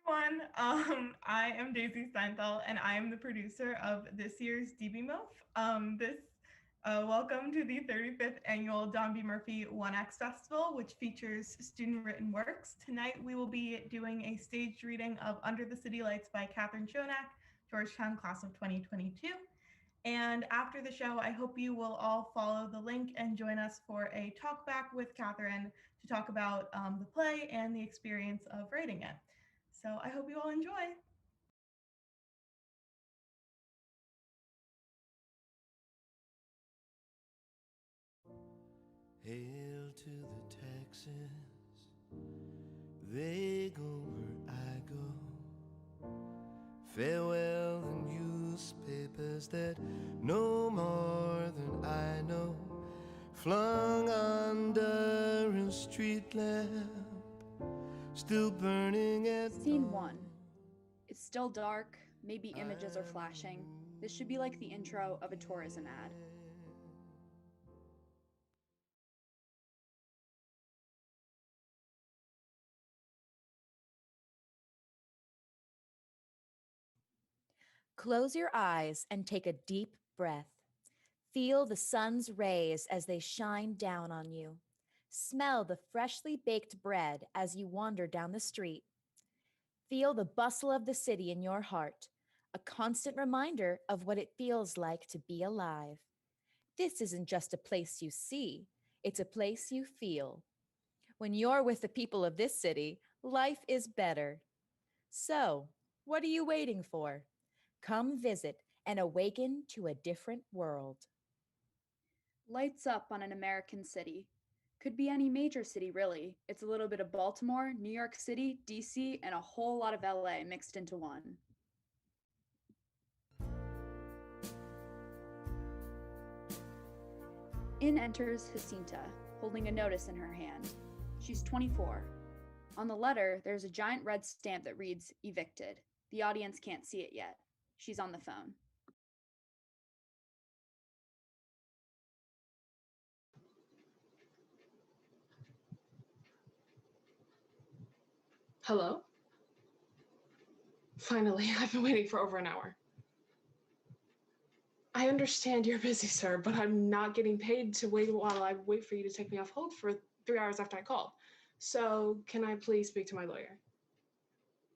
Everyone. I am Daisy Steinthal, and I am the producer of this year's DBMOAF. Welcome to the 35th Annual Donn B 1X Festival, which features student-written works. Tonight, we will be doing a staged reading of Under the City Lights by Catherine Shonack, Georgetown Class of 2022. And after the show, I hope you will all follow the link and join us for a talkback with Catherine to talk about the play and the experience of writing it. So I hope you all enjoy. Hail to the Texans, they go where I go. Farewell the newspapers that know more than I know, flung under a street lamp, still burning at Scene 1. It's still dark, maybe images are flashing. This should be like the intro of a tourism ad. Close your eyes and take a deep breath. Feel the sun's rays as they shine down on you. Smell the freshly baked bread as you wander down the street. Feel the bustle of the city in your heart, a constant reminder of what it feels like to be alive. This isn't just a place you see, it's a place you feel. When you're with the people of this city, life is better. So, what are you waiting for? Come visit and awaken to a different world. Lights up on an American city. Could be any major city, really. It's a little bit of Baltimore, New York City, DC, and a whole lot of LA mixed into one. In enters Jacinta, holding a notice in her hand. She's 24. On the letter, there's a giant red stamp that reads, "Evicted." The audience can't see it yet. She's on the phone. Hello? Finally, I've been waiting for over an hour. I understand you're busy, sir, but I'm not getting paid to wait while I wait for you to take me off hold for 3 hours after I called. So, can I please speak to my lawyer?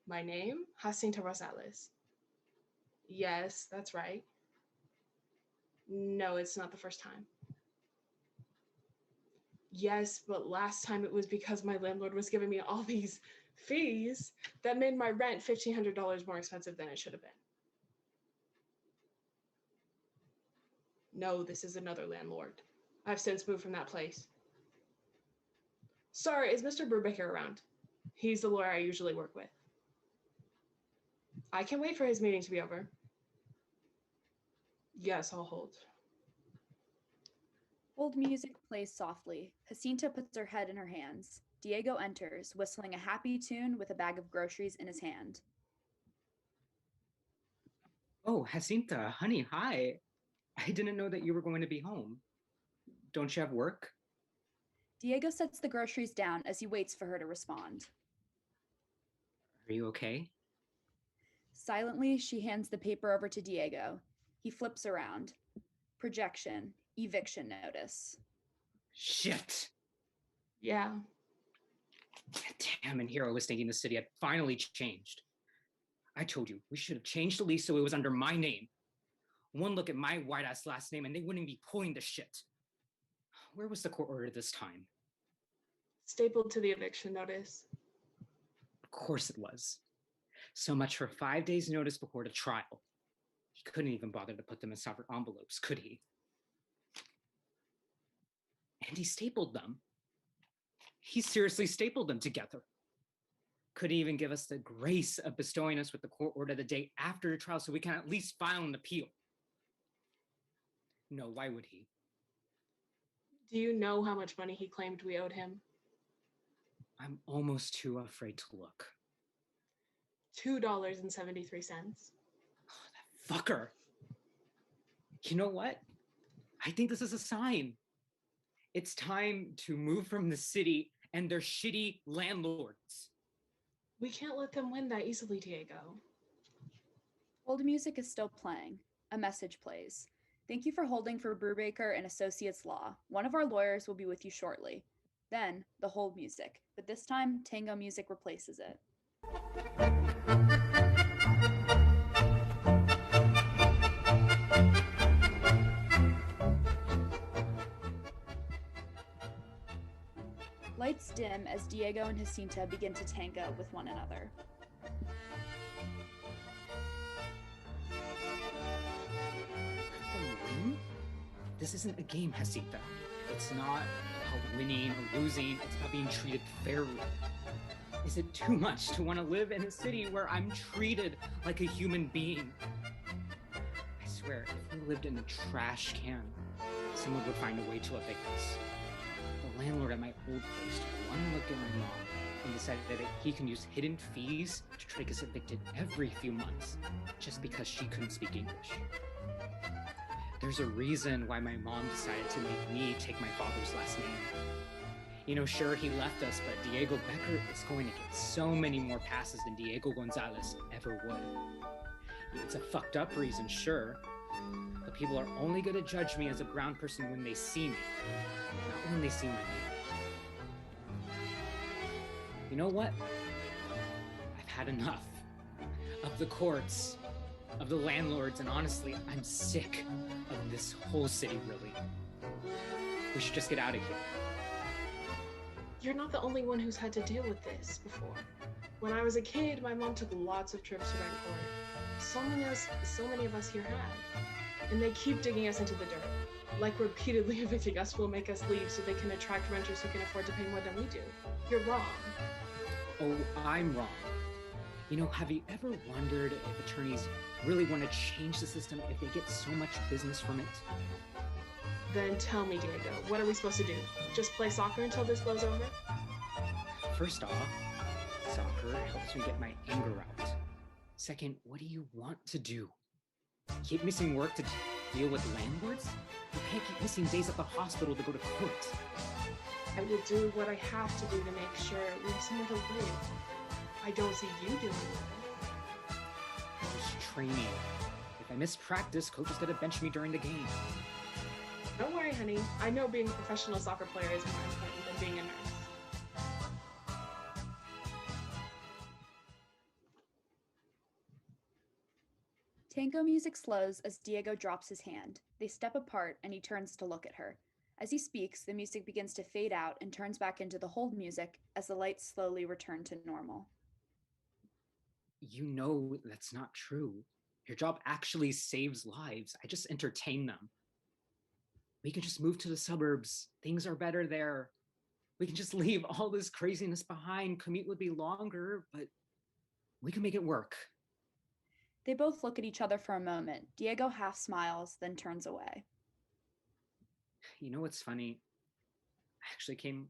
My name? Jacinta Rosales. Yes, that's right. No, it's not the first time. Yes, but last time it was because my landlord was giving me all these fees that made my rent $1,500 more expensive than it should have been. No, this is another landlord. I've since moved from that place. Sorry, is Mr. Brubaker around? He's the lawyer I usually work with. I can wait for his meeting to be over. Yes, I'll hold. Hold music plays softly. Jacinta puts her head in her hands. Diego enters, whistling a happy tune with a bag of groceries in his hand. Oh, Jacinta, honey, hi. I didn't know that you were going to be home. Don't you have work? Diego sets the groceries down as he waits for her to respond. Are you okay? Silently, she hands the paper over to Diego. He flips around. Projection, eviction notice. Shit. Yeah. Damn, and here I was thinking the city had finally changed. I told you, we should have changed the lease so it was under my name. One look at my white-ass last name and they wouldn't be pulling the shit. Where was the court order this time? Stapled to the eviction notice. Of course it was. So much for 5 days notice before the trial. He couldn't even bother to put them in separate envelopes, could he? And he stapled them. He seriously stapled them together. Couldn't even give us the grace of bestowing us with the court order the day after the trial so we can at least file an appeal. No, why would he? Do you know how much money he claimed we owed him? I'm almost too afraid to look. $2.73. Oh, that fucker. You know what? I think this is a sign. It's time to move from the city and their shitty landlords. We can't let them win that easily, Diego. Hold music is still playing. A message plays. Thank you for holding for Brubaker and Associates Law. One of our lawyers will be with you shortly. Then, the hold music, but this time, tango music replaces it. Lights dim as Diego and Jacinta begin to tango with one another. This isn't a game, Jacinta. It's not about winning or losing. It's about being treated fairly. Is it too much to want to live in a city where I'm treated like a human being? I swear, if we lived in a trash can, someone would find a way to evict us. The landlord at my old place took one look at my mom and decided that he can use hidden fees to try to get us evicted every few months just because she couldn't speak English. There's a reason why my mom decided to make me take my father's last name. You know, sure, he left us, but Diego Becker is going to get so many more passes than Diego Gonzalez ever would. It's a fucked up reason, sure, but people are only going to judge me as a brown person when they see me, not when they see my name. You know what? I've had enough of the courts, of the landlords, and honestly, I'm sick of this whole city, really. We should just get out of here. You're not the only one who's had to deal with this before. When I was a kid, my mom took lots of trips to rent court. So many of us here have. And they keep digging us into the dirt. Like repeatedly evicting us will make us leave so they can attract renters who can afford to pay more than we do. You're wrong. Oh, I'm wrong. You know, have you ever wondered if attorneys really want to change the system if they get so much business from it? Then tell me, Diego, what are we supposed to do? Just play soccer until this blows over? First off, soccer helps me get my anger out. Second, what do you want to do? Keep missing work to deal with landlords? You can't keep missing days at the hospital to go to court. I will do what I have to do to make sure we have somewhere to live. I don't see you doing it. I was training. If I miss practice, coach is going to bench me during the game. Don't worry, honey. I know being a professional soccer player is more important than being a nurse. Tango music slows as Diego drops his hand. They step apart and he turns to look at her. As he speaks, the music begins to fade out and turns back into the hold music as the lights slowly return to normal. You know that's not true. Your job actually saves lives. I just entertain them. We can just move to the suburbs. Things are better there. We can just leave all this craziness behind. Commute would be longer, but we can make it work. They both look at each other for a moment. Diego half smiles, then turns away. You know what's funny? I actually came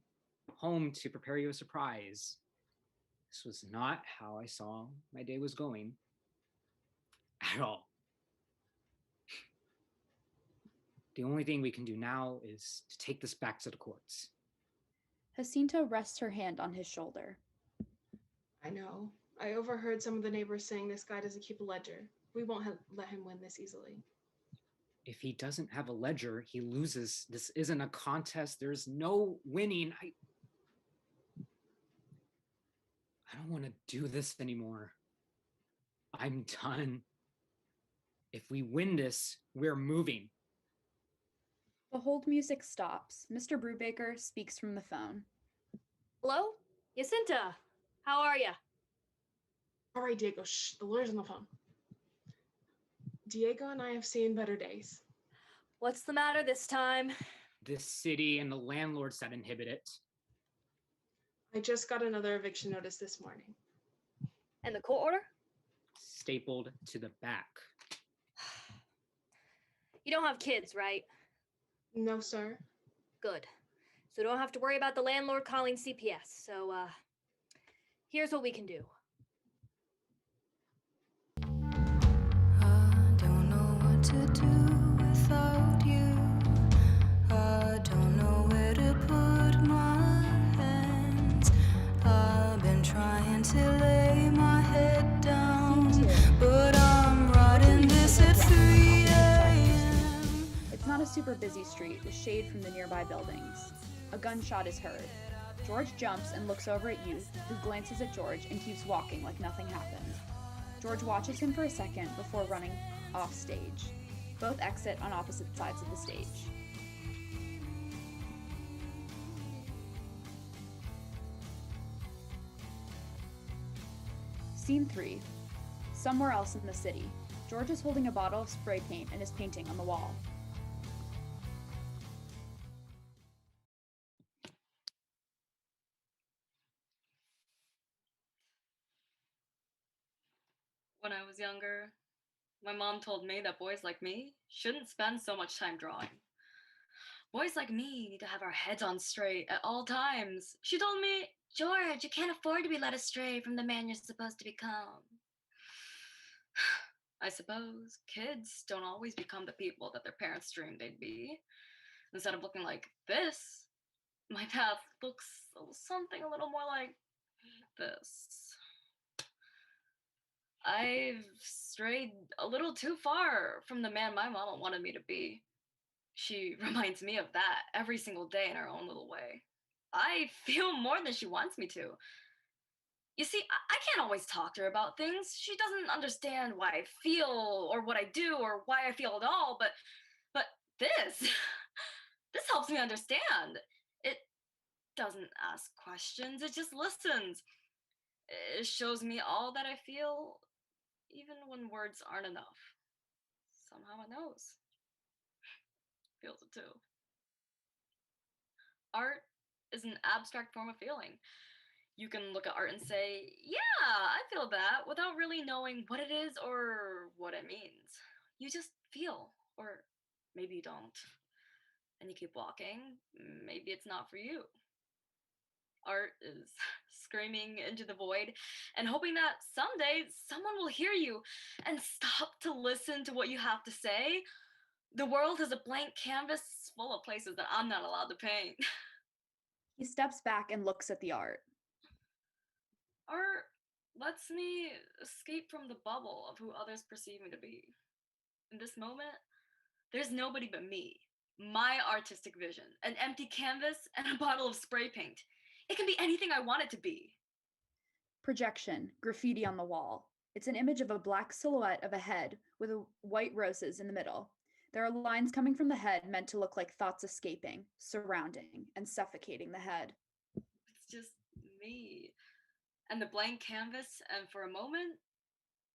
home to prepare you a surprise. This was not how I saw my day was going at all. The only thing we can do now is to take this back to the courts. Jacinta rests her hand on his shoulder. I know. I overheard some of the neighbors saying this guy doesn't keep a ledger. We won't let him win this easily. If he doesn't have a ledger, he loses. This isn't a contest. There's no winning. I don't want to do this anymore. I'm done. If we win this, we're moving. The hold music stops. Mr. Brubaker speaks from the phone. Hello? Jacinta, how are ya? All right, Diego, shh, the lawyer's on the phone. Diego and I have seen better days. What's the matter this time? This city and the landlords that inhibit it. I just got another eviction notice this morning. And the court order? Stapled to the back. You don't have kids, right? No, sir. Good. So don't have to worry about the landlord calling CPS. So, here's what we can do. I don't know what to do without you. I don't know where to put my hands. I've been trying to let not a super busy street with shade from the nearby buildings. A gunshot is heard. George jumps and looks over at Youth, who glances at George and keeps walking like nothing happened. George watches him for a second before running off stage. Both exit on opposite sides of the stage. Scene 3. Somewhere else in the city. George is holding a bottle of spray paint and is painting on the wall. When I was younger, my mom told me that boys like me shouldn't spend so much time drawing. Boys like me need to have our heads on straight at all times. She told me, George, you can't afford to be led astray from the man you're supposed to become. I suppose kids don't always become the people that their parents dreamed they'd be. Instead of looking like this, my path looks something a little more like this. I've strayed a little too far from the man my mama wanted me to be. She reminds me of that every single day in her own little way. I feel more than she wants me to. You see, I can't always talk to her about things. She doesn't understand why I feel or what I do or why I feel at all, but this, this helps me understand. It doesn't ask questions, it just listens. It shows me all that I feel, even when words aren't enough. Somehow it knows. Feels it too. Art is an abstract form of feeling. You can look at art and say, yeah, I feel that, without really knowing what it is or what it means. You just feel, or maybe you don't. And you keep walking. Maybe it's not for you. Art is screaming into the void and hoping that someday someone will hear you and stop to listen to what you have to say. The world is a blank canvas full of places that I'm not allowed to paint. He steps back and looks at the art. Art lets me escape from the bubble of who others perceive me to be. In this moment, there's nobody but me, my artistic vision, an empty canvas, and a bottle of spray paint. It can be anything I want it to be. Projection, graffiti on the wall. It's an image of a black silhouette of a head with white roses in the middle. There are lines coming from the head meant to look like thoughts escaping, surrounding, and suffocating the head. It's just me and the blank canvas, and for a moment,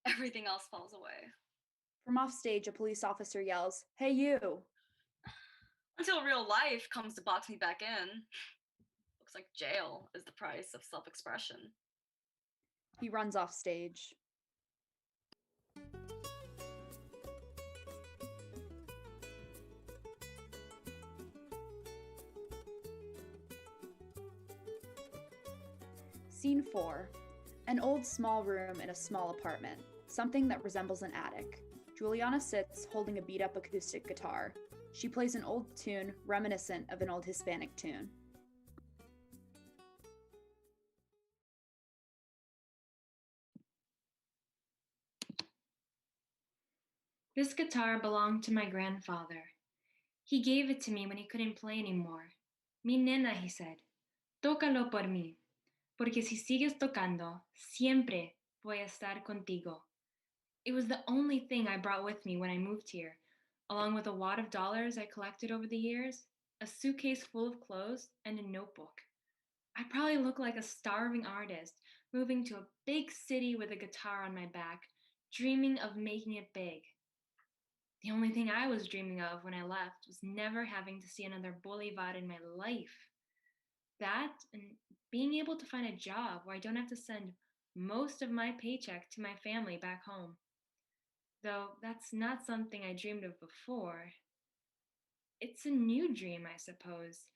everything else falls away. From off stage, a police officer yells, "Hey, you!" Until real life comes to box me back in. Looks like jail is the price of self-expression. He runs off stage. Scene 4. An old small room in a small apartment, something that resembles an attic. Juliana sits holding a beat-up acoustic guitar. She plays an old tune reminiscent of an old Hispanic tune. This guitar belonged to my grandfather. He gave it to me when he couldn't play anymore. Mi nena, he said, tócalo por mí, porque si sigues tocando, siempre voy a estar contigo. It was the only thing I brought with me when I moved here, along with a wad of dollars I collected over the years, a suitcase full of clothes, and a notebook. I probably look like a starving artist moving to a big city with a guitar on my back, dreaming of making it big. The only thing I was dreaming of when I left was never having to see another Bolivar in my life. That and being able to find a job where I don't have to send most of my paycheck to my family back home. Though that's not something I dreamed of before. It's a new dream, I suppose.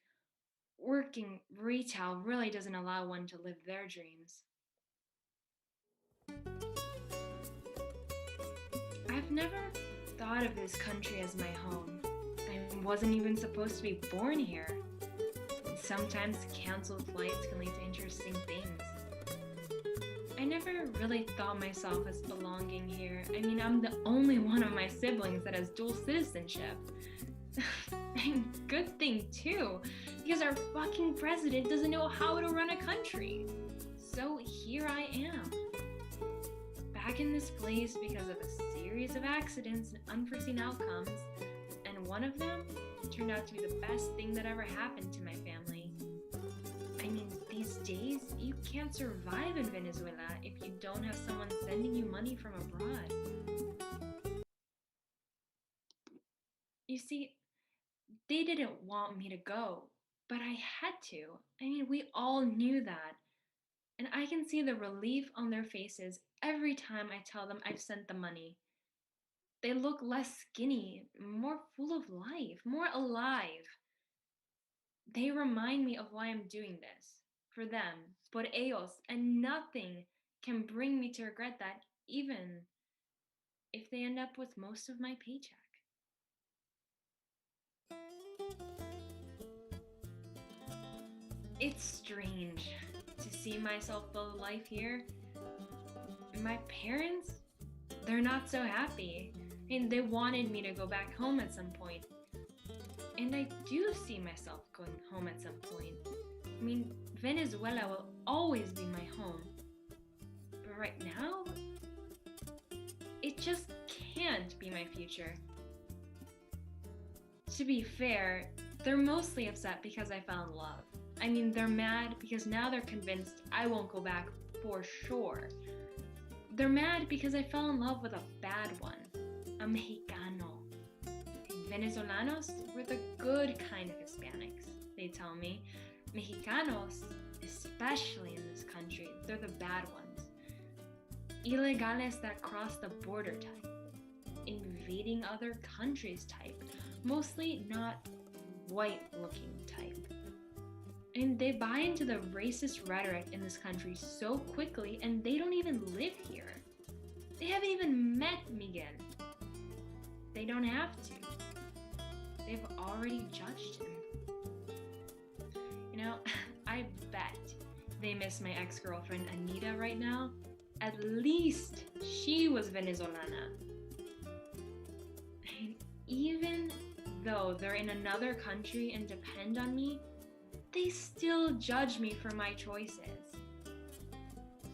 Working retail really doesn't allow one to live their dreams. I've never thought of this country as my home. I wasn't even supposed to be born here. And sometimes canceled flights can lead to interesting things. I never really thought myself as belonging here. I mean, I'm the only one of my siblings that has dual citizenship. And good thing too, because our fucking president doesn't know how to run a country. So here I am, back in this place because of a series of accidents and unforeseen outcomes, and one of them turned out to be the best thing that ever happened to my family. I mean, these days, you can't survive in Venezuela if you don't have someone sending you money from abroad. You see, they didn't want me to go, but I had to. I mean, we all knew that. And I can see the relief on their faces every time I tell them I've sent the money. They look less skinny, more full of life, more alive. They remind me of why I'm doing this. For them, por ellos, and nothing can bring me to regret that, even if they end up with most of my paycheck. It's strange to see myself build a life here. My parents, they're not so happy. And they wanted me to go back home at some point. And I do see myself going home at some point. I mean, Venezuela will always be my home. But right now, it just can't be my future. To be fair, they're mostly upset because I fell in love. I mean, they're mad because now they're convinced I won't go back for sure. They're mad because I fell in love with a bad one, a Mexicano. Venezolanos were the good kind of Hispanics, they tell me. Mexicanos, especially in this country, they're the bad ones. Illegales that cross the border type, invading other countries type, mostly not white-looking type. And they buy into the racist rhetoric in this country so quickly, and they don't even live here. They haven't even met Miguel. They don't have to. They've already judged him. You know, I bet they miss my ex-girlfriend Anita right now. At least she was Venezolana. And even though they're in another country and depend on me, they still judge me for my choices.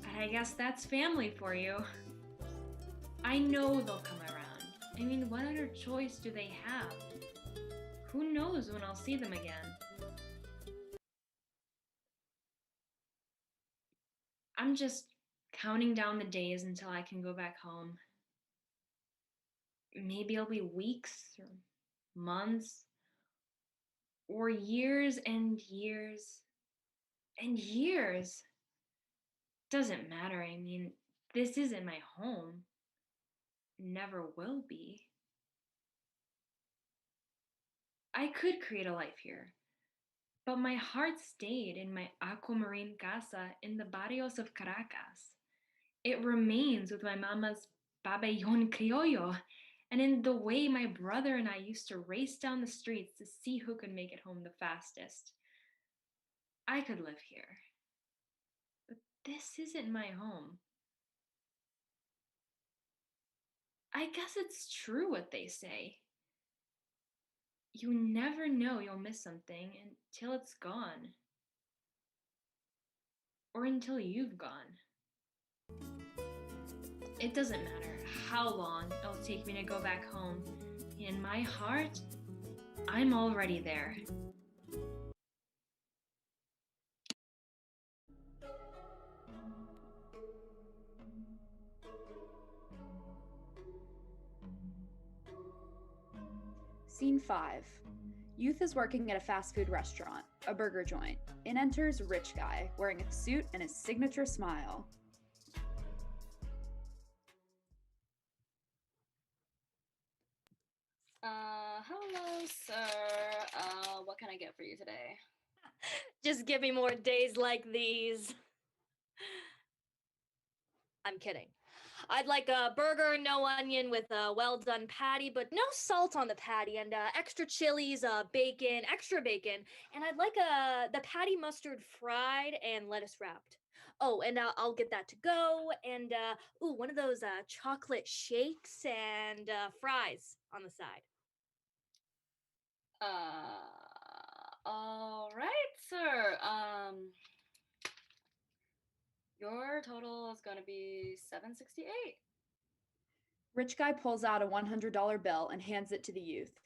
But I guess that's family for you. I know they'll come around. I mean, what other choice do they have? Who knows when I'll see them again? I'm just counting down the days until I can go back home. Maybe it'll be weeks or months or years and years and years. Doesn't matter. I mean, this isn't my home. Never will be. I could create a life here, but my heart stayed in my aquamarine casa in the barrios of Caracas. It remains with my mama's pabellón criollo, and in the way my brother and I used to race down the streets to see who could make it home the fastest. I could live here, but this isn't my home. I guess it's true what they say. You never know you'll miss something until it's gone. Or until you've gone. It doesn't matter how long it'll take me to go back home. In my heart, I'm already there. Scene 5. Youth is working at a fast food restaurant, a burger joint. In enters rich guy, wearing a suit and his signature smile. Hello, sir. What can I get for you today? Just give me more days like these. I'm kidding. I'd like a burger, no onion, with a well-done patty, but no salt on the patty, and extra chilies, bacon, extra bacon, and I'd like the patty mustard fried and lettuce wrapped. Oh, and I'll get that to go, and one of those chocolate shakes and fries on the side. All right, sir. Your total is gonna be $768. Rich guy pulls out a $100 bill and hands it to the youth.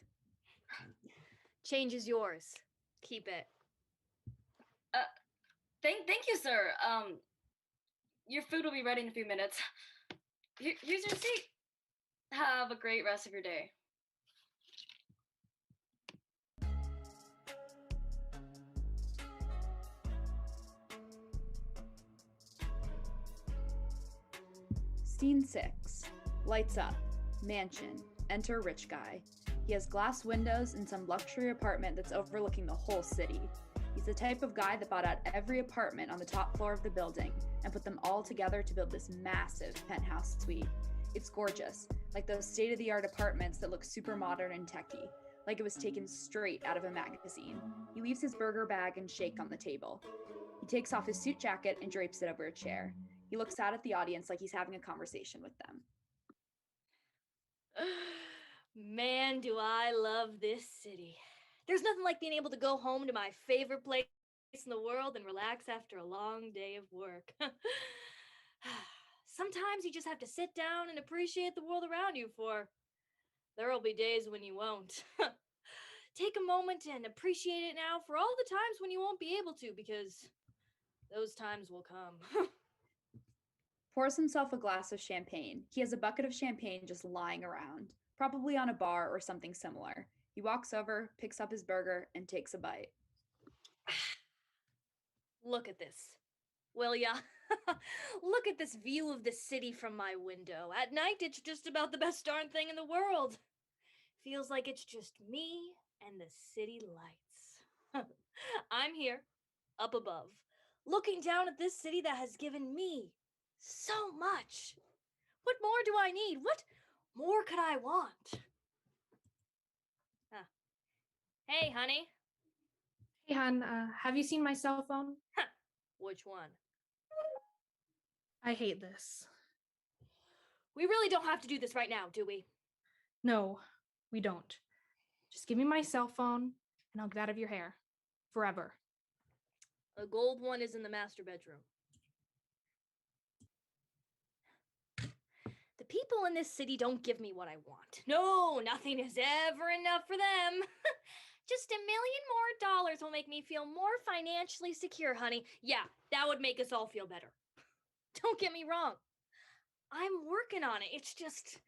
Change is yours. Keep it. Thank you, sir. Your food will be ready in a few minutes. Here's your receipt. Have a great rest of your day. Scene 6. Lights up. Mansion. Enter rich guy. He has glass windows in some luxury apartment that's overlooking the whole city. He's the type of guy that bought out every apartment on the top floor of the building and put them all together to build this massive penthouse suite. It's gorgeous, like those state-of-the-art apartments that look super modern and techy, like it was taken straight out of a magazine. He leaves his burger bag and shake on the table. He takes off his suit jacket and drapes it over a chair. He looks out at the audience like he's having a conversation with them. Man, do I love this city. There's nothing like being able to go home to my favorite place in the world and relax after a long day of work. Sometimes you just have to sit down and appreciate the world around you, for there'll be days when you won't. Take a moment and appreciate it now for all the times when you won't be able to, because those times will come. Pours himself a glass of champagne. He has a bucket of champagne just lying around, probably on a bar or something similar. He walks over, picks up his burger, and takes a bite. Look at this. Will ya? Look at this view of the city from my window. At night, it's just about the best darn thing in the world. Feels like it's just me and the city lights. I'm here, up above, looking down at this city that has given me so much. What more do I need? What more could I want? Hey, honey. Hey, hon, have you seen my cell phone? Which one? I hate this. We really don't have to do this right now, do we? No, we don't. Just give me my cell phone and I'll get out of your hair. Forever. The gold one is in the master bedroom. The people in this city don't give me what I want. No, nothing is ever enough for them. Just $1 million more will make me feel more financially secure, honey. Yeah, that would make us all feel better. Don't get me wrong. I'm working on it. It's just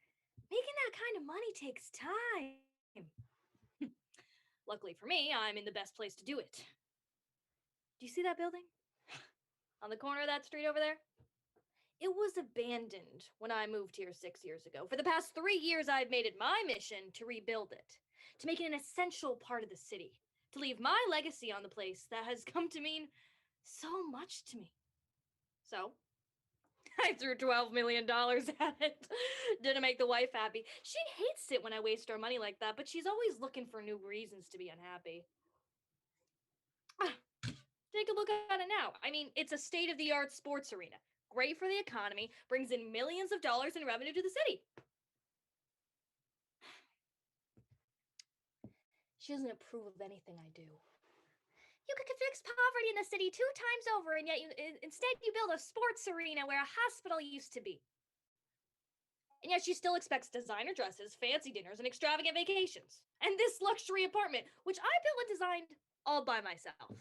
making that kind of money takes time. Luckily for me, I'm in the best place to do it. Do you see that building? On the corner of that street over there? It was abandoned when I moved here 6 years ago. For the past 3 years, I've made it my mission to rebuild it, to make it an essential part of the city, to leave my legacy on the place that has come to mean so much to me. So, I threw $12 million at it. Didn't make the wife happy. She hates it when I waste our money like that, but she's always looking for new reasons to be unhappy. Take a look at it now. I mean, it's a state-of-the-art sports arena. Great for the economy, brings in millions of dollars in revenue to the city. She doesn't approve of anything I do. You could fix poverty in the city 2 times over, and yet instead you build a sports arena where a hospital used to be. And yet she still expects designer dresses, fancy dinners, and extravagant vacations. And this luxury apartment, which I built and designed all by myself.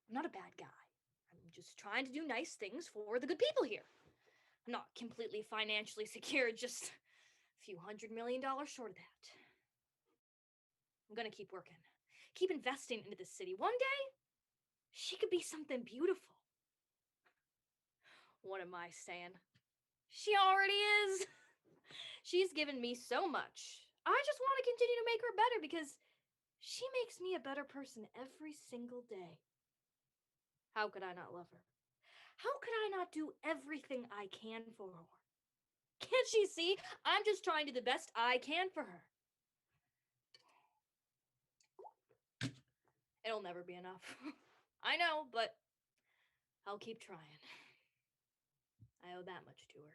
I'm not a bad guy. I'm just trying to do nice things for the good people here. I'm not completely financially secure, just a few $100 million short of that. I'm gonna keep working, keep investing into this city. One day, she could be something beautiful. What am I saying? She already is. She's given me so much. I just want to continue to make her better because she makes me a better person every single day. How could I not love her? How could I not do everything I can for her? Can't she see? I'm just trying to do the best I can for her. It'll never be enough. I know, but I'll keep trying. I owe that much to her.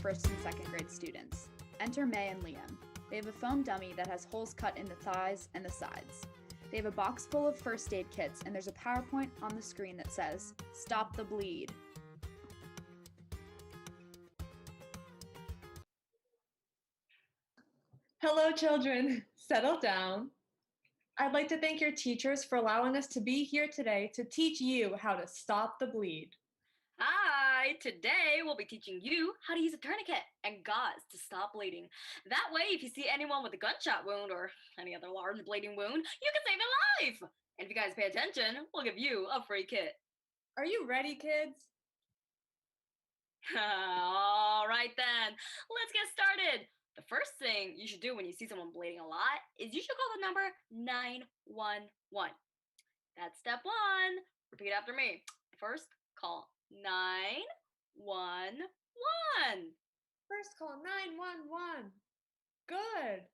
first and second grade students. Enter May and Liam. They have a foam dummy that has holes cut in the thighs and the sides. They have a box full of first aid kits, and there's a PowerPoint on the screen that says, "Stop the bleed." Hello, children. Settle down. I'd like to thank your teachers for allowing us to be here today to teach you how to stop the bleed. Hi, today we'll be teaching you how to use a tourniquet and gauze to stop bleeding. That way, if you see anyone with a gunshot wound or any other large bleeding wound, you can save their life. And if you guys pay attention, we'll give you a free kit. Are you ready, kids? All right then, let's get started. The first thing you should do when you see someone bleeding a lot is you should call the number 911. That's step one. Repeat after me. First, call 911. First call 911. Good.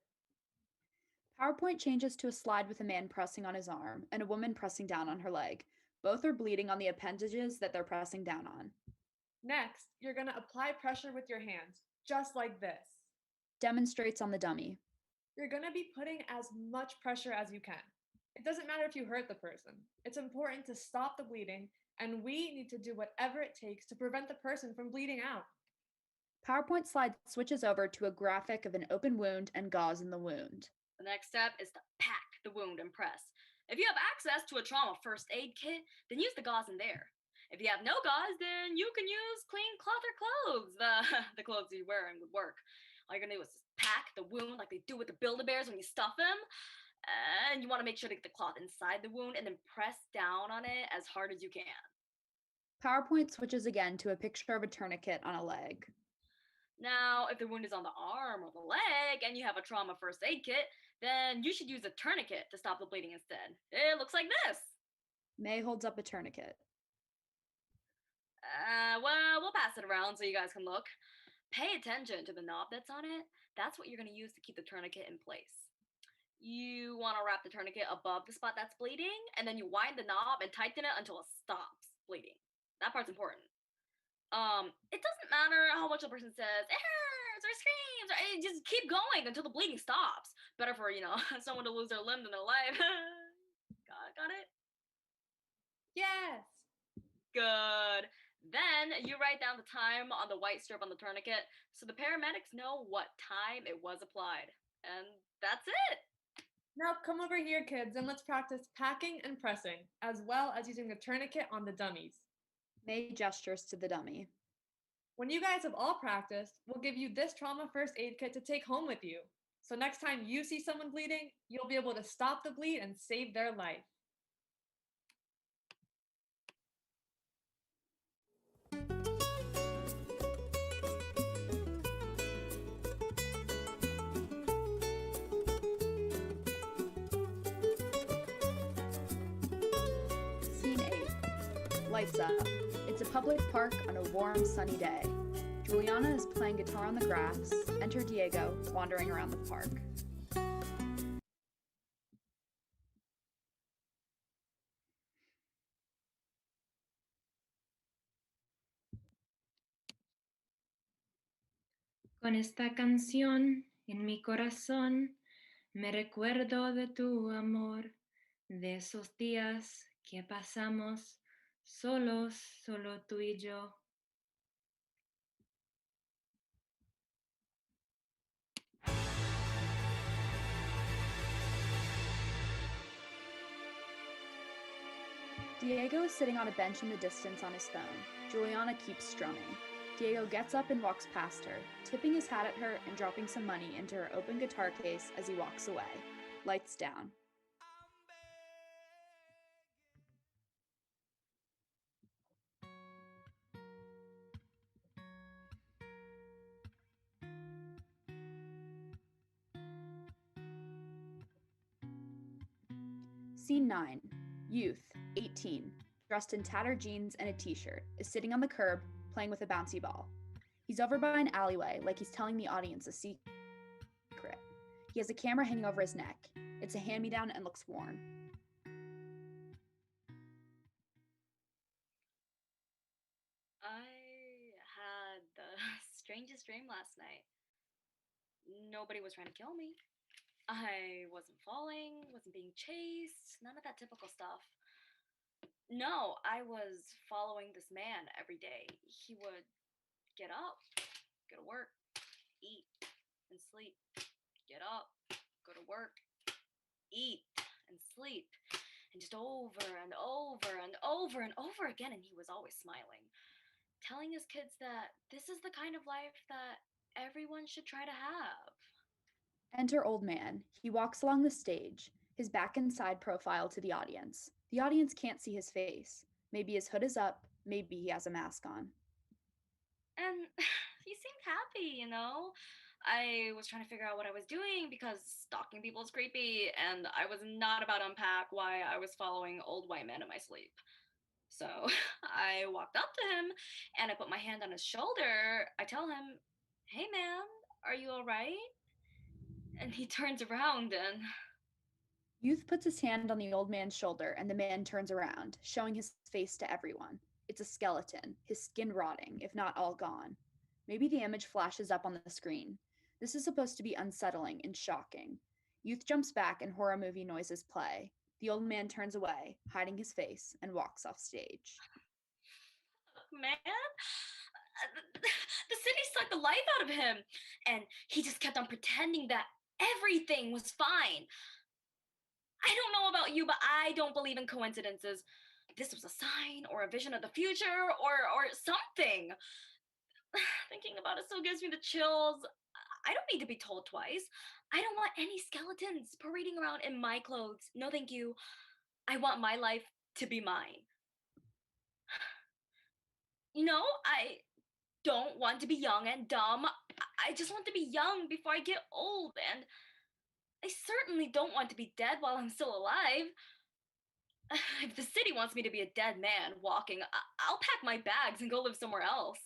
PowerPoint changes to a slide with a man pressing on his arm and a woman pressing down on her leg. Both are bleeding on the appendages that they're pressing down on. Next, you're going to apply pressure with your hands, just like this. Demonstrates on the dummy. You're going to be putting as much pressure as you can. It doesn't matter if you hurt the person. It's important to stop the bleeding, and we need to do whatever it takes to prevent the person from bleeding out. PowerPoint slide switches over to a graphic of an open wound and gauze in the wound. The next step is to pack the wound and press. If you have access to a trauma first aid kit, then use the gauze in there. If you have no gauze, then you can use clean cloth or clothes. The clothes you're wearing would work. All you're gonna do is just pack the wound like they do with the Build-A-Bears when you stuff them. And you want to make sure to get the cloth inside the wound and then press down on it as hard as you can. PowerPoint switches again to a picture of a tourniquet on a leg. Now, if the wound is on the arm or the leg and you have a trauma first aid kit, then you should use a tourniquet to stop the bleeding instead. It looks like this. May holds up a tourniquet. Well, we'll pass it around so you guys can look. Pay attention to the knob that's on it. That's what you're going to use to keep the tourniquet in place. You want to wrap the tourniquet above the spot that's bleeding, and then you wind the knob and tighten it until it stops bleeding. That part's important. It doesn't matter how much the person says, it hurts, or screams, or just keep going until the bleeding stops. Better for, someone to lose their limb than their life. Got it? Yes. Good. Then you write down the time on the white strip on the tourniquet so the paramedics know what time it was applied. And that's it. Now come over here, kids, and let's practice packing and pressing, as well as using the tourniquet on the dummies. May gestures to the dummy. When you guys have all practiced, we'll give you this trauma first aid kit to take home with you. So next time you see someone bleeding, you'll be able to stop the bleed and save their life. Scene 8. Lights up. It's a public park on a warm, sunny day. Juliana is playing guitar on the grass. Enter Diego, wandering around the park. Con esta canción en mi corazón me recuerdo de tu amor, de esos días que pasamos solos, solo tú y yo. Diego is sitting on a bench in the distance on his phone. Juliana keeps strumming. Diego gets up and walks past her, tipping his hat at her and dropping some money into her open guitar case as he walks away. Lights down. Scene 9. Youth, 18, dressed in tattered jeans and a t-shirt, is sitting on the curb playing with a bouncy ball. He's over by an alleyway like he's telling the audience a secret. He has a camera hanging over his neck. It's a hand-me-down and looks worn. I had the strangest dream last night. Nobody was trying to kill me. I wasn't falling, wasn't being chased, none of that typical stuff. No, I was following this man every day. He would get up, go to work, eat, and sleep. Get up, go to work, eat, and sleep. And just over and over and over and over again. And he was always smiling, telling his kids that this is the kind of life that everyone should try to have. Enter Old Man. He walks along the stage, his back and side profile to the audience. The audience can't see his face. Maybe his hood is up, maybe he has a mask on. And he seemed happy, you know? I was trying to figure out what I was doing because stalking people is creepy, and I was not about to unpack why I was following old white men in my sleep. So I walked up to him and I put my hand on his shoulder. I tell him, "Hey man, are you all right?" And he turns around and Youth puts his hand on the old man's shoulder and the man turns around, showing his face to everyone. It's a skeleton, his skin rotting, if not all gone. Maybe the image flashes up on the screen. This is supposed to be unsettling and shocking. Youth jumps back and horror movie noises play. The old man turns away, hiding his face, and walks off stage. man, the city sucked the life out of him. And he just kept on pretending that everything was fine. I don't know about you, but I don't believe in coincidences. This was a sign or a vision of the future or something. Thinking about it still gives me the chills. I don't need to be told twice. I don't want any skeletons parading around in my clothes. No, thank you. I want my life to be mine. You know, I don't want to be young and dumb. I just want to be young before I get old, and I certainly don't want to be dead while I'm still alive. If the city wants me to be a dead man walking, I'll pack my bags and go live somewhere else.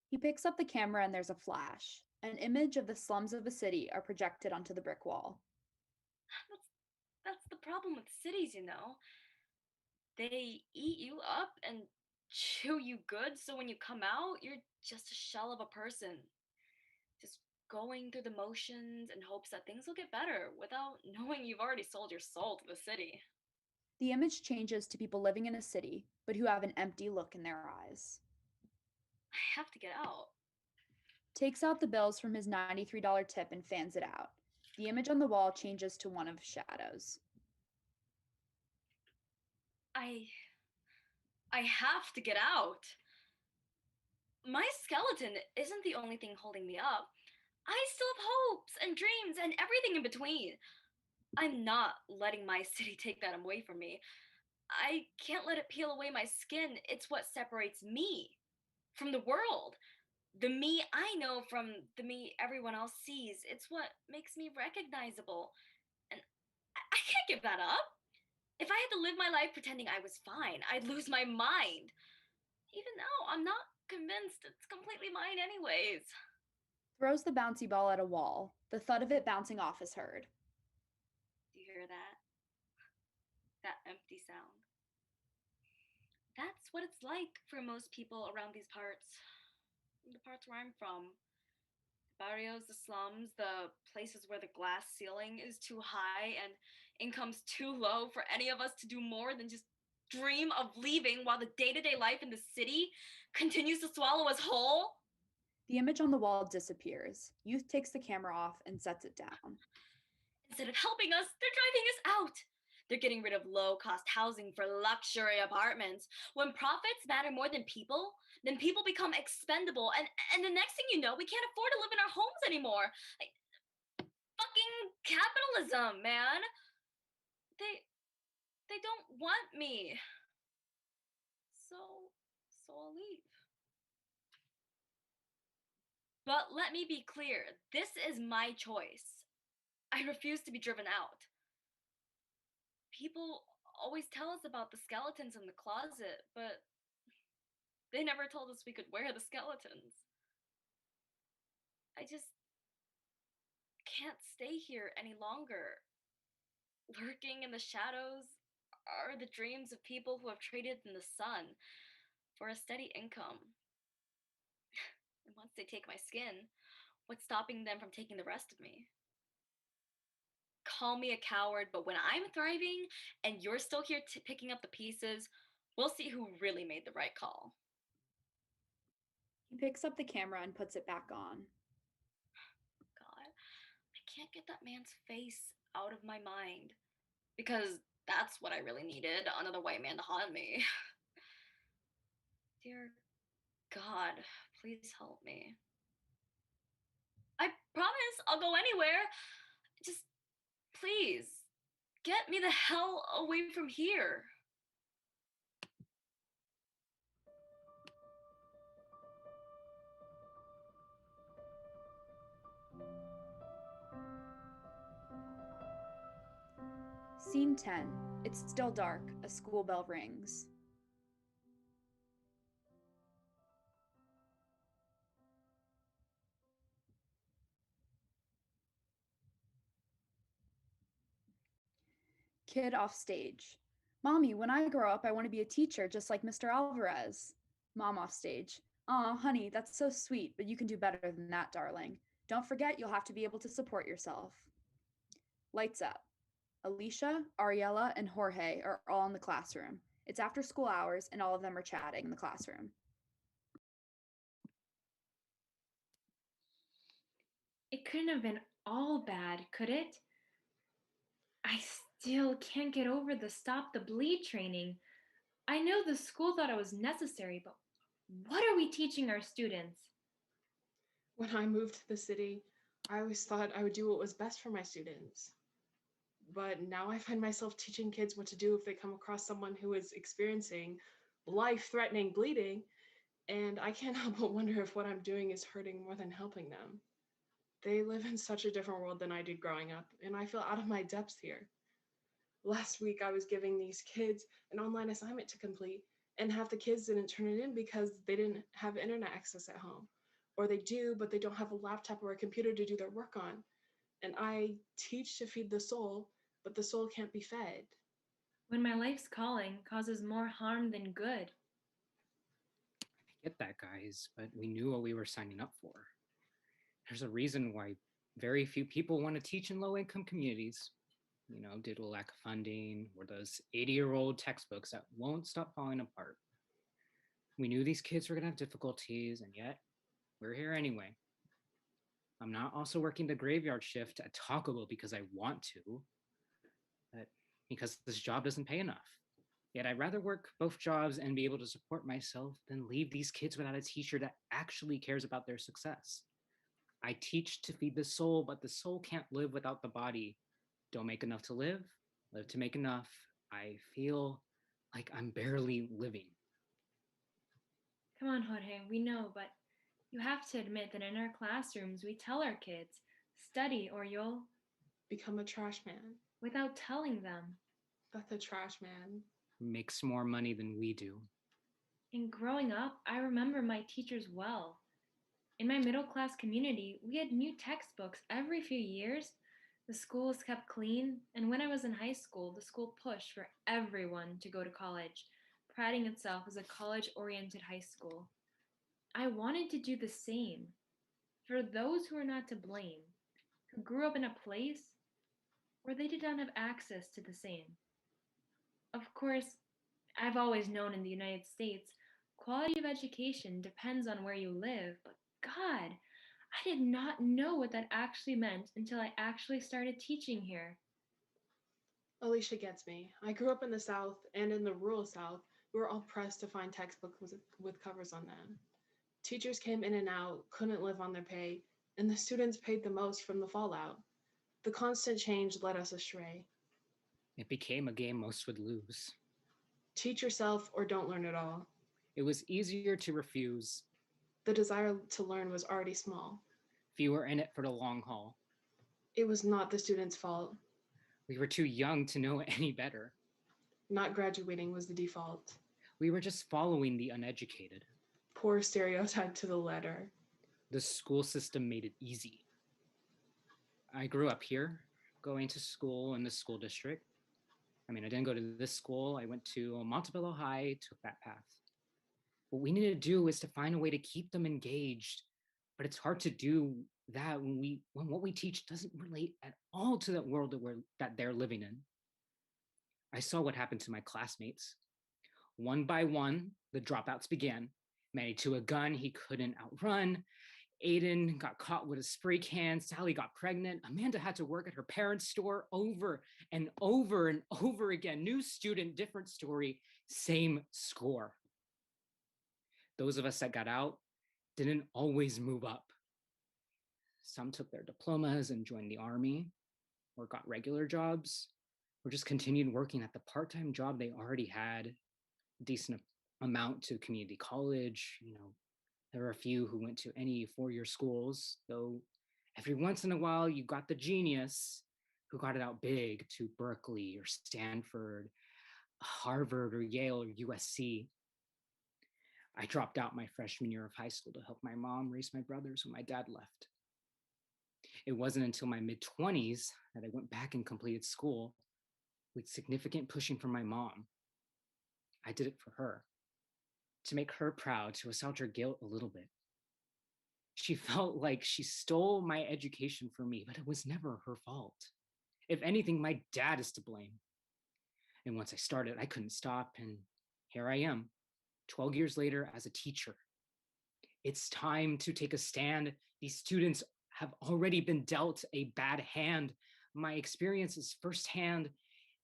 He picks up the camera and there's a flash. An image of the slums of a city are projected onto the brick wall. That's the problem with cities, you know. They eat you up and chew you good, so when you come out, you're just a shell of a person. Just going through the motions in hopes that things will get better without knowing you've already sold your soul to the city. The image changes to people living in a city, but who have an empty look in their eyes. I have to get out. Takes out the bills from his $93 tip and fans it out. The image on the wall changes to one of shadows. I have to get out. My skeleton isn't the only thing holding me up. I still have hopes and dreams and everything in between. I'm not letting my city take that away from me. I can't let it peel away my skin. It's what separates me from the world. The me I know from the me everyone else sees. It's what makes me recognizable. And I can't give that up. If I had to live my life pretending I was fine, I'd lose my mind. Even though I'm not convinced it's completely mine anyways. Throws the bouncy ball at a wall. The thud of it bouncing off is heard. Do you hear that? That empty sound. That's what it's like for most people around these parts. The parts where I'm from. The barrios, the slums, the places where the glass ceiling is too high and income's too low for any of us to do more than just dream of leaving while the day-to-day life in the city continues to swallow us whole. The image on the wall disappears. Youth takes the camera off and sets it down. Instead of helping us, they're driving us out. They're getting rid of low-cost housing for luxury apartments. When profits matter more than people, then people become expendable. And the next thing you know, we can't afford to live in our homes anymore. Like, fucking capitalism, man. They don't want me. So I'll leave. But let me be clear, this is my choice. I refuse to be driven out. People always tell us about the skeletons in the closet, but they never told us we could wear the skeletons. I just can't stay here any longer. Lurking in the shadows are the dreams of people who have traded in the sun for a steady income. And once they take my skin, what's stopping them from taking the rest of me? Call me a coward, but when I'm thriving and you're still here picking up the pieces, we'll see who really made the right call. He picks up the camera and puts it back on. God, I can't get that man's face out of my mind because that's what I really needed, another white man to haunt me. Dear God, please help me. I promise I'll go anywhere. Just please get me the hell away from here. Scene 10. It's still dark. A school bell rings. Kid off stage. Mommy, when I grow up, I want to be a teacher just like Mr. Alvarez. Mom off stage. Aw, honey, that's so sweet, but you can do better than that, darling. Don't forget you'll have to be able to support yourself. Lights up. Alicia, Ariella, and Jorge are all in the classroom. It's after school hours, and all of them are chatting in the classroom. It couldn't have been all bad, could it? I still can't get over the stop the bleed training. I know the school thought it was necessary, but what are we teaching our students? When I moved to the city, I always thought I would do what was best for my students. But now I find myself teaching kids what to do if they come across someone who is experiencing life-threatening bleeding, and I can't help but wonder if what I'm doing is hurting more than helping them. They live in such a different world than I did growing up, and I feel out of my depth here. Last week, I was giving these kids an online assignment to complete, and half the kids didn't turn it in because they didn't have internet access at home. Or they do, but they don't have a laptop or a computer to do their work on. And I teach to feed the soul, but the soul can't be fed. When my life's calling causes more harm than good. I get that, guys, but we knew what we were signing up for. There's a reason why very few people want to teach in low-income communities, due to a lack of funding or those 80-year-old textbooks that won't stop falling apart. We knew these kids were going to have difficulties, and yet we're here anyway. I'm not also working the graveyard shift at Taco Bell because I want to, but because this job doesn't pay enough. Yet I'd rather work both jobs and be able to support myself than leave these kids without a teacher that actually cares about their success. I teach to feed the soul, but the soul can't live without the body. Don't make enough to live, live to make enough. I feel like I'm barely living. Come on, Jorge, we know, but you have to admit that in our classrooms, we tell our kids, study or you'll become a trash man. Without telling them that the trash man makes more money than we do. In growing up, I remember my teachers well. In my middle class community, we had new textbooks every few years. The school was kept clean, and when I was in high school, the school pushed for everyone to go to college, priding itself as a college-oriented high school. I wanted to do the same for those who are not to blame, who grew up in a place where they did not have access to the same. Of course, I've always known in the United States, quality of education depends on where you live, but God, I did not know what that actually meant until I actually started teaching here. Alicia gets me. I grew up in the South, and in the rural South, we were all pressed to find textbooks with covers on them. Teachers came in and out, couldn't live on their pay, and the students paid the most from the fallout. The constant change led us astray. It became a game most would lose. Teach yourself or don't learn at all. It was easier to refuse. The desire to learn was already small. Few were in it for the long haul. It was not the students' fault. We were too young to know any better. Not graduating was the default. We were just following the uneducated. Poor stereotype to the letter. The school system made it easy. I grew up here, going to school in the school district. I didn't go to this school. I went to Montebello High, took that path. What we need to do is to find a way to keep them engaged, But it's hard to do that when what we teach doesn't relate at all to that world that they're living in. I saw what happened to my classmates. One by one, the dropouts began. Manny to a gun he couldn't outrun. Aiden got caught with a spray can. Sally got pregnant. Amanda had to work at her parents' store over and over and over again. New student, different story, same score. Those of us that got out didn't always move up. Some took their diplomas and joined the army, or got regular jobs, or just continued working at the part-time job they already had, a decent amount to community college. There were a few who went to any four-year schools, though every once in a while you got the genius who got it out big to Berkeley or Stanford, Harvard or Yale or USC. I dropped out my freshman year of high school to help my mom raise my brothers when my dad left. It wasn't until my mid-20s that I went back and completed school with significant pushing from my mom. I did it for her, to make her proud, to assuage her guilt a little bit. She felt like she stole my education from me, but it was never her fault. If anything, my dad is to blame. And once I started, I couldn't stop, and here I am, 12 years later as a teacher. It's time to take a stand. These students have already been dealt a bad hand. My experience is firsthand.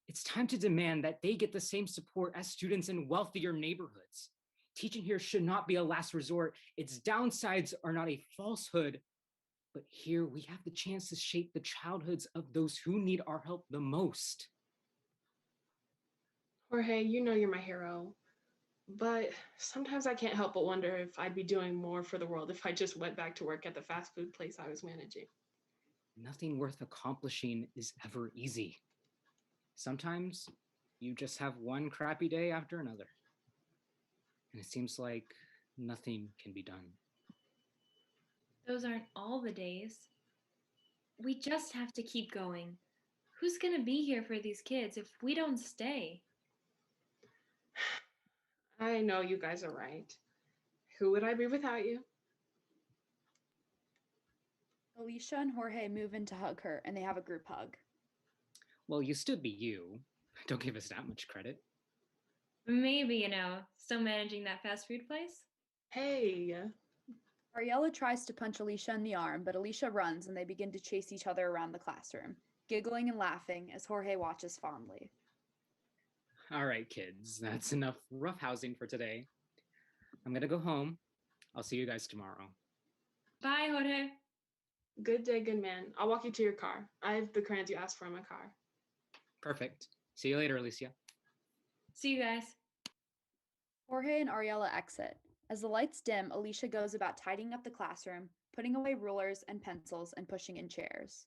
It's time to demand that they get the same support as students in wealthier neighborhoods. Teaching here should not be a last resort. Its downsides are not a falsehood, but here we have the chance to shape the childhoods of those who need our help the most. Jorge, you know you're my hero, but sometimes I can't help but wonder if I'd be doing more for the world if I just went back to work at the fast food place I was managing. Nothing worth accomplishing is ever easy. Sometimes you just have one crappy day after another. And it seems like nothing can be done. Those aren't all the days. We just have to keep going. Who's going to be here for these kids if we don't stay? I know you guys are right. Who would I be without you? Alicia and Jorge move in to hug her, and they have a group hug. Well, you still be you. Don't give us that much credit. Maybe, still managing that fast food place? Hey. Ariella tries to punch Alicia in the arm, but Alicia runs and they begin to chase each other around the classroom, giggling and laughing as Jorge watches fondly. All right, kids, that's enough roughhousing for today. I'm gonna go home. I'll see you guys tomorrow. Bye, Jorge. Good day, good man. I'll walk you to your car. I have the crayons you asked for in my car. Perfect. See you later, Alicia. See you guys. Jorge and Ariella exit. As the lights dim, Alicia goes about tidying up the classroom, putting away rulers and pencils, and pushing in chairs.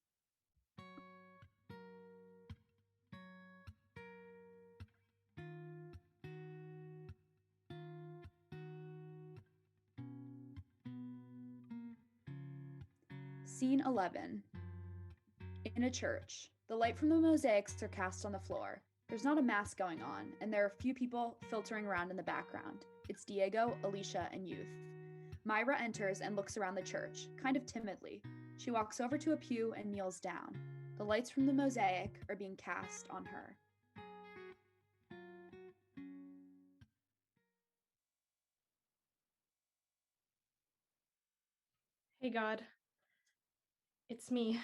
Scene 11. In a church. The light from the mosaics are cast on the floor. There's not a mass going on, and there are a few people filtering around in the background. It's Diego, Alicia, and Youth. Myra enters and looks around the church, kind of timidly. She walks over to a pew and kneels down. The lights from the mosaic are being cast on her. Hey, God. It's me.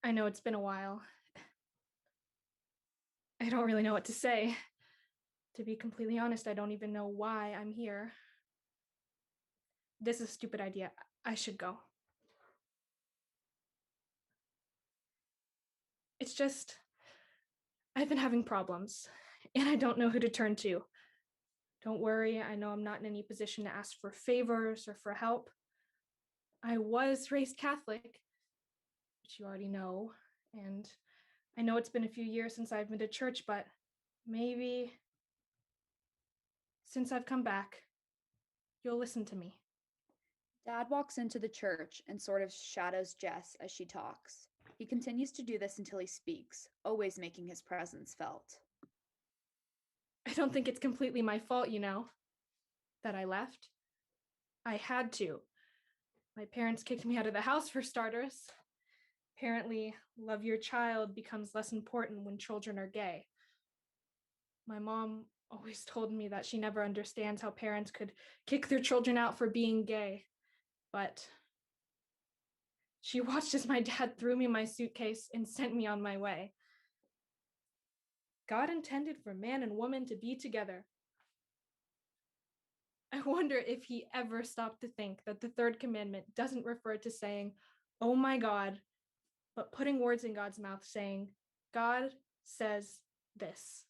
I know it's been a while. I don't really know what to say. To be completely honest, I don't even know why I'm here. This is a stupid idea. I should go. It's just, I've been having problems, and I don't know who to turn to. Don't worry, I know I'm not in any position to ask for favors or for help. I was raised Catholic, which you already know, and I know it's been a few years since I've been to church, but maybe since I've come back, you'll listen to me. Dad walks into the church and sort of shadows Jess as she talks. He continues to do this until he speaks, always making his presence felt. I don't think it's completely my fault, that I left. I had to. My parents kicked me out of the house for starters. Apparently, love your child becomes less important when children are gay. My mom always told me that she never understands how parents could kick their children out for being gay, but she watched as my dad threw me my suitcase and sent me on my way. God intended for man and woman to be together. I wonder if he ever stopped to think that the third commandment doesn't refer to saying, "Oh my God," but putting words in God's mouth saying, "God says this."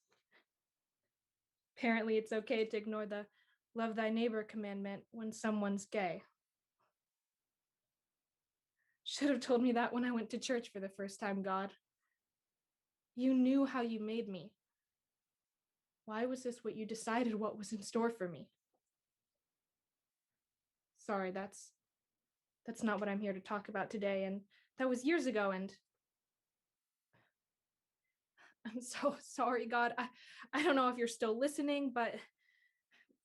Apparently, it's okay to ignore the love thy neighbor commandment when someone's gay. Should have told me that when I went to church for the first time, God. You knew how you made me. Why was this what you decided what was in store for me? Sorry, that's not what I'm here to talk about today, and that was years ago, and I'm so sorry, God. I don't know if you're still listening, but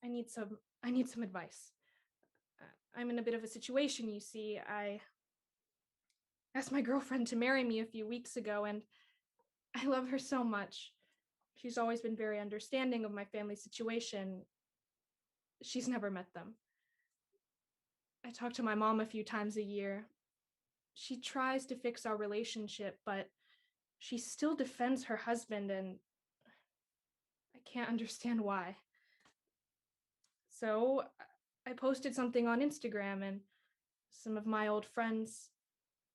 I need some advice. I'm in a bit of a situation, you see. I asked my girlfriend to marry me a few weeks ago, and I love her so much. She's always been very understanding of my family situation. She's never met them. I talk to my mom a few times a year. She tries to fix our relationship, but she still defends her husband, and I can't understand why. So I posted something on Instagram, and some of my old friends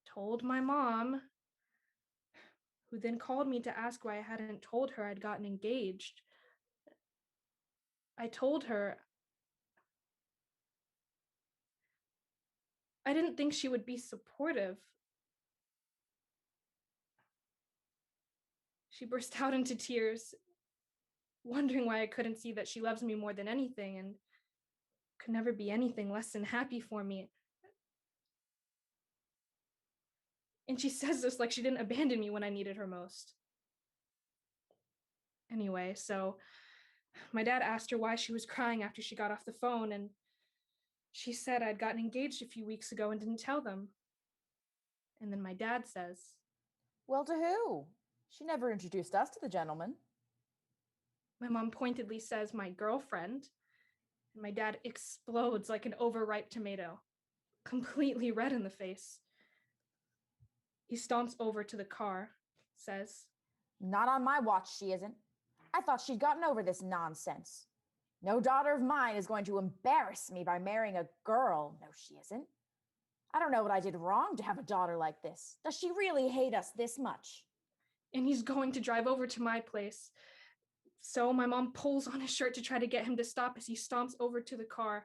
told my mom, who then called me to ask why I hadn't told her I'd gotten engaged. I told her I didn't think she would be supportive. She burst out into tears, wondering why I couldn't see that she loves me more than anything and could never be anything less than happy for me. And she says this like she didn't abandon me when I needed her most. Anyway, so my dad asked her why she was crying after she got off the phone, and she said I'd gotten engaged a few weeks ago and didn't tell them. And then my dad says, Well, to who? She never introduced us to the gentleman. my mom pointedly says, my girlfriend. And my dad explodes like an overripe tomato, completely red in the face. He stomps over to the car, says, Not on my watch, she isn't. I thought she'd gotten over this nonsense. No daughter of mine is going to embarrass me by marrying a girl. No, she isn't. I don't know what I did wrong to have a daughter like this. Does she really hate us this much? And he's going to drive over to my place. So my mom pulls on his shirt to try to get him to stop as he stomps over to the car.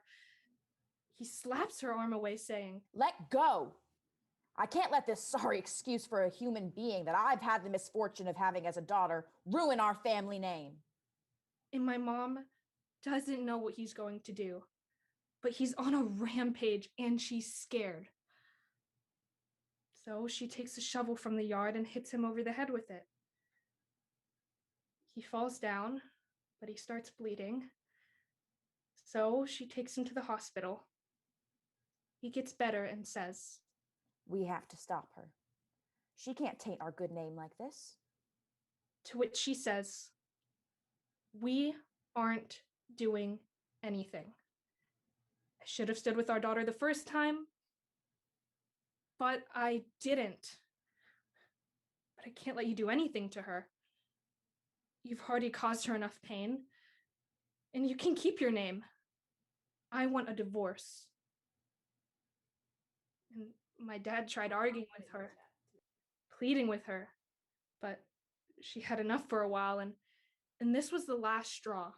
He slaps her arm away, saying, Let go. I can't let this sorry excuse for a human being that I've had the misfortune of having as a daughter ruin our family name. And my mom doesn't know what he's going to do, but he's on a rampage and she's scared. So she takes a shovel from the yard and hits him over the head with it. He falls down, but he starts bleeding. So she takes him to the hospital. He gets better and says, We have to stop her. She can't taint our good name like this. To which she says, we aren't doing anything. I should have stood with our daughter the first time, but I didn't. But I can't let you do anything to her. You've already caused her enough pain, and you can keep your name. I want a divorce. And my dad tried arguing with her, pleading with her, but she had enough for a while, and this was the last straw.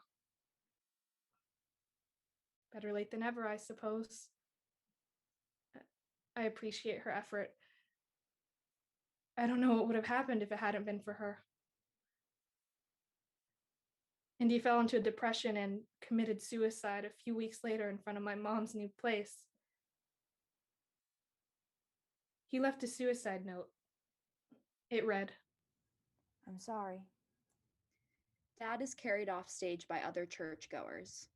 Better late than ever, I suppose. I appreciate her effort. I don't know what would have happened if it hadn't been for her. And he fell into a depression and committed suicide a few weeks later in front of my mom's new place. He left a suicide note. It read, I'm sorry. Dad is carried off stage by other churchgoers.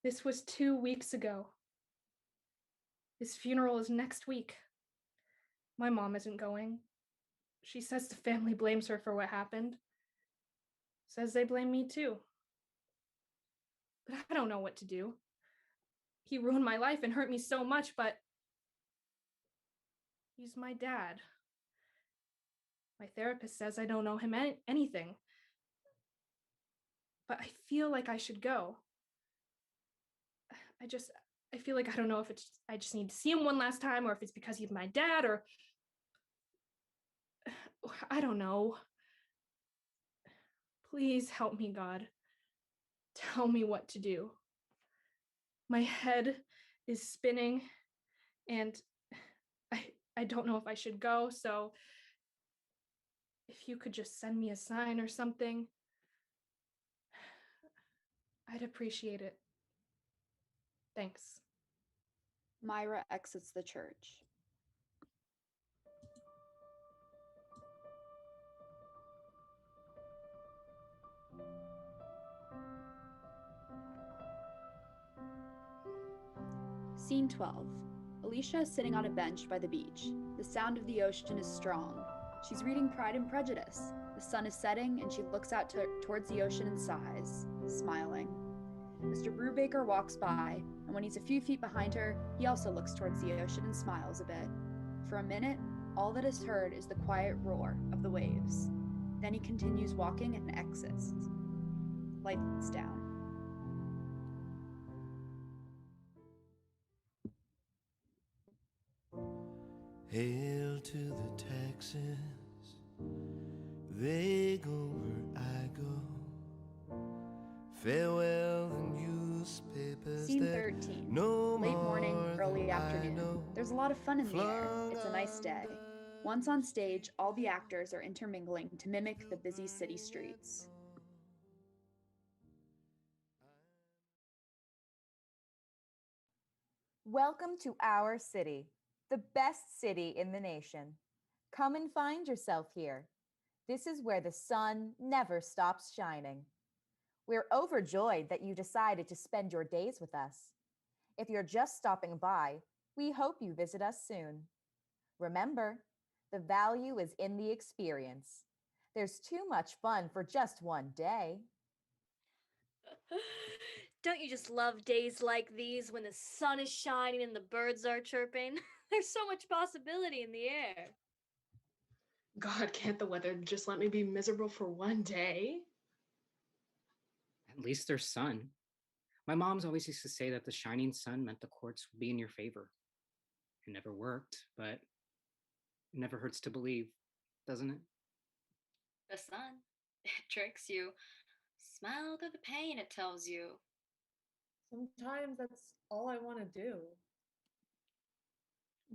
This was 2 weeks ago. His funeral is next week. My mom isn't going. She says the family blames her for what happened. Says they blame me too. But I don't know what to do. He ruined my life and hurt me so much, but he's my dad. My therapist says I don't owe him anything. But I feel like I should go. I feel like I don't know if I just need to see him one last time, or if it's because he's my dad, or I don't know. Please help me, God. Tell me what to do. My head is spinning, and I don't know if I should go, so if you could just send me a sign or something, I'd appreciate it. Thanks. Myra exits the church. Scene 12. Alicia is sitting on a bench by the beach. The sound of the ocean is strong. She's reading Pride and Prejudice. The sun is setting and she looks out towards the ocean and sighs, smiling. Mr. Brubaker walks by, and when he's a few feet behind her, he also looks towards the ocean and smiles a bit. For a minute, all that is heard is the quiet roar of the waves. Then he continues walking and exits. Lights down. Hail to the Texans, they go where I go. Farewell the newspapers. Scene 13. Late morning, early afternoon. There's a lot of fun in the air. It's a nice day. Once on stage, all the actors are intermingling to mimic the busy city streets. Welcome to our city, the best city in the nation. Come and find yourself here. This is where the sun never stops shining. We're overjoyed that you decided to spend your days with us. If you're just stopping by, we hope you visit us soon. Remember, the value is in the experience. There's too much fun for just one day. Don't you just love days like these when the sun is shining and the birds are chirping? There's so much possibility in the air. God, can't the weather just let me be miserable for one day? At least there's sun. My mom's always used to say that the shining sun meant the courts would be in your favor. It never worked, but it never hurts to believe, doesn't it? The sun, it tricks you. Smile through the pain, it tells you. Sometimes that's all I want to do.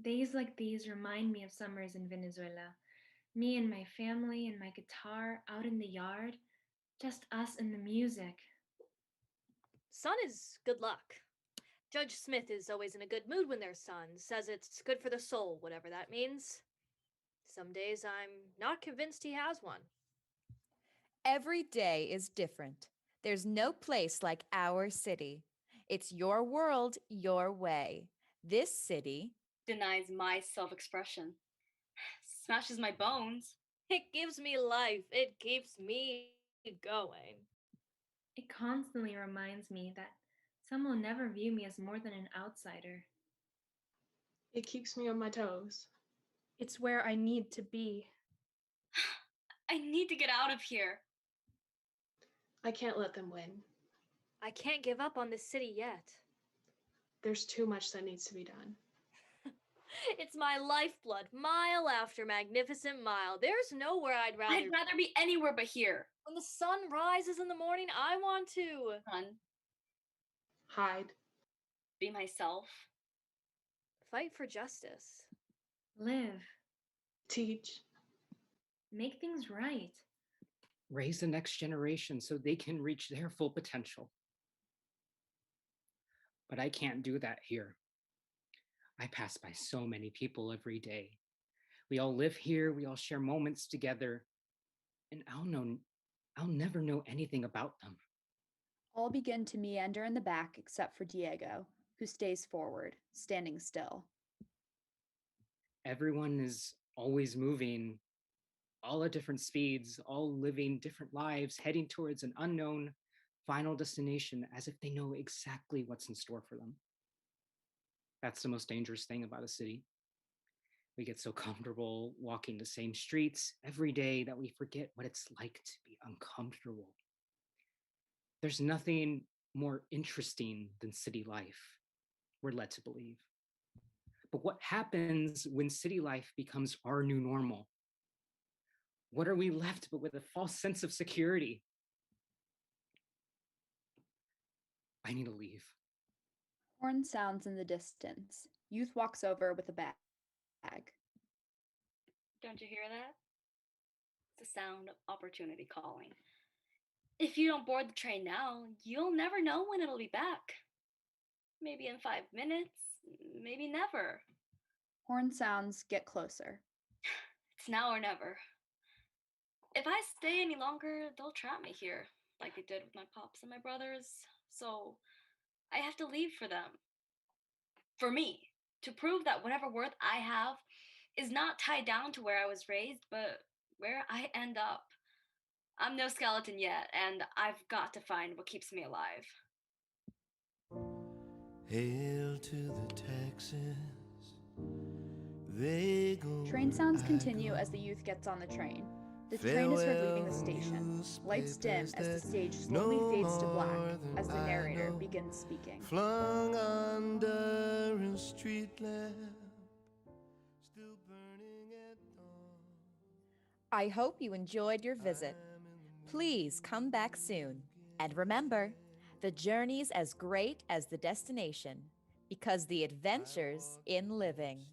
Days like these remind me of summers in Venezuela. Me and my family and my guitar out in the yard, just us and the music. Sun is good luck. Judge Smith is always in a good mood when there's sun, says it's good for the soul, whatever that means. Some days I'm not convinced he has one. Every day is different. There's no place like our city. It's your world, your way. This city Denies my self-expression. Smashes my bones. It gives me life. It keeps me going. It constantly reminds me that some will never view me as more than an outsider. It keeps me on my toes. It's where I need to be. I need to get out of here. I can't let them win. I can't give up on this city yet. There's too much that needs to be done. It's my lifeblood, mile after magnificent mile. There's nowhere I'd rather be anywhere but here. When the sun rises in the morning, I want to Run. Hide. Be myself. fight for justice. Live. Teach. Make things right. Raise the next generation so they can reach their full potential. But I can't do that here. I pass by so many people every day. We all live here, we all share moments together, and I'll never know anything about them. All begin to meander in the back except for Diego, who stays forward, standing still. Everyone is always moving, all at different speeds, all living different lives, heading towards an unknown final destination as if they know exactly what's in store for them. That's the most dangerous thing about a city. We get so comfortable walking the same streets every day that we forget what it's like to be uncomfortable. There's nothing more interesting than city life, we're led to believe. But what happens when city life becomes our new normal? What are we left but with a false sense of security? I need to leave. Horn sounds in the distance. Youth walks over with a bag. Don't you hear that? It's the sound of opportunity calling. If you don't board the train now, you'll never know when it'll be back. Maybe in 5 minutes, maybe never. Horn sounds get closer. It's now or never. If I stay any longer, they'll trap me here, like they did with my pops and my brothers. So I have to leave for them. For me, to prove that whatever worth I have is not tied down to where I was raised, but where I end up. I'm no skeleton yet, and I've got to find what keeps me alive. Hail to the Texans. They go Train sounds continue as the youth gets on the train. The train is heard leaving the station. Lights dim as the stage slowly fades to black as the narrator begins speaking. flung under a street lamp, still burning at dawn. I hope you enjoyed your visit. Please come back soon. And remember, the journey's as great as the destination, because the adventure's in living.